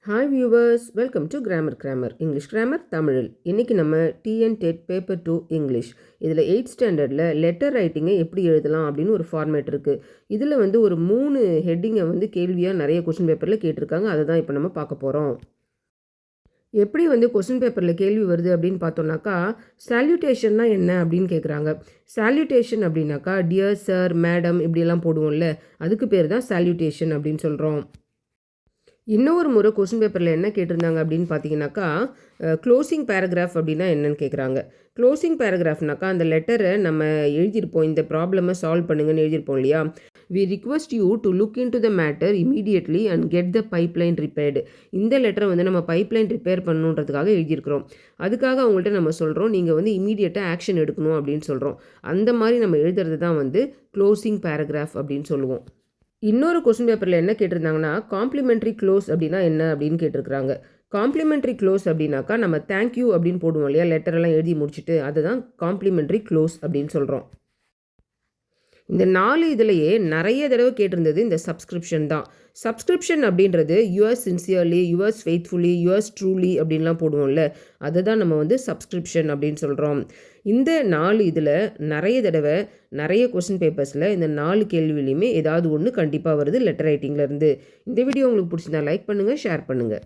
Hi viewers, welcome to grammar English grammar தமிழில். இன்றைக்கி நம்ம டிஎன் டெட் பேப்பர் 2 இங்கிலீஷ் இதில் 8th ஸ்டாண்டர்டில் லெட்டர் ரைட்டிங்கை எப்படி எழுதலாம் அப்படின்னு ஒரு ஃபார்மேட் இருக்குது. இதில் ஒரு 3 ஹெட்டிங்கை கேள்வியாக நிறைய கொஸ்டின் பேப்பரில் கேட்டிருக்காங்க. அதை தான் இப்போ நம்ம பார்க்க போகிறோம். எப்படி கொஸ்டின் பேப்பரில் கேள்வி வருது அப்படின்னு பார்த்தோம்னாக்கா, சால்யூட்டேஷன்னா என்ன அப்படின்னு கேட்குறாங்க. சால்யூட்டேஷன் அப்படின்னாக்கா டியர் சார், மேடம் இப்படியெல்லாம் போடுவோம்ல, அதுக்கு பேர் தான் சால்யூட்டேஷன் அப்படின்னு சொல்கிறோம். இன்னொரு முறை கொஸ்டின் பேப்பரில் என்ன கேட்டிருந்தாங்க அப்படின்னு பார்த்தீங்கன்னாக்கா, க்ளோசிங் பேராகிராஃப் அப்படின்னா என்னன்னு கேட்குறாங்க. க்ளோசிங் பேராகிராஃப்னாக்கா அந்த லெட்டரை நம்ம எழுதியிருப்போம், இந்த ப்ராப்ளமை சால்வ் பண்ணுங்கன்னு எழுதியிருப்போம் இல்லையா. We request you to look into the matter immediately and get the pipeline repaired. இந்த லெட்டரை நம்ம பைப்லைன் ரிப்பேர் பண்ணணுன்றதுக்காக எழுதியிருக்கிறோம். அதுக்காக அவங்கள்ட்ட நம்ம சொல்கிறோம், நீங்கள் இமீடியட்டாக ஆக்ஷன் எடுக்கணும் அப்படின்னு சொல்கிறோம். அந்த மாதிரி நம்ம எழுதுறது தான் க்ளோசிங் பேராகிராஃப் அப்படின்னு சொல்லுவோம். இன்னொரு கொஸ்டின் பேப்பரில் என்ன கேட்டிருந்தாங்கன்னா, காம்ப்ளிமெண்ட்ரி க்ளோஸ் அப்படின்னா என்ன அப்படின்னு கேட்டிருக்கிறாங்க. காம்ப்ளிமெண்ட்ரி க்ளோஸ் அப்படின்னாக்கா நம்ம தேங்க்யூ அப்படின்னு போடுவோம் இல்லையா, லெட்டரெல்லாம் எழுதி முடிச்சுட்டு, அதுதான் காம்ப்ளிமெண்ட்ரி க்ளோஸ் அப்படின்னு சொல்கிறோம். இந்த 4 இதுலேயே நிறைய தடவை கேட்டிருந்தது இந்த சப்ஸ்கிரிப்ஷன் தான். சப்ஸ்கிரிப்ஷன் அப்படின்றது yours sincerely, yours faithfully, yours truly அப்படின்லாம் போடுவோம்ல, அதை தான் நம்ம சப்ஸ்கிரிப்ஷன் அப்படின்னு சொல்கிறோம். இந்த 4 இதில் நிறைய தடவை நிறைய கொஸ்டின் பேப்பர்ஸில் இந்த 4 கேள்விலையுமே ஏதாவது ஒன்று கண்டிப்பாக வருது லெட்டர் ரைட்டிங்லேருந்து. இந்த வீடியோ உங்களுக்கு பிடிச்சிருந்தா லைக் பண்ணுங்கள், ஷேர் பண்ணுங்கள்.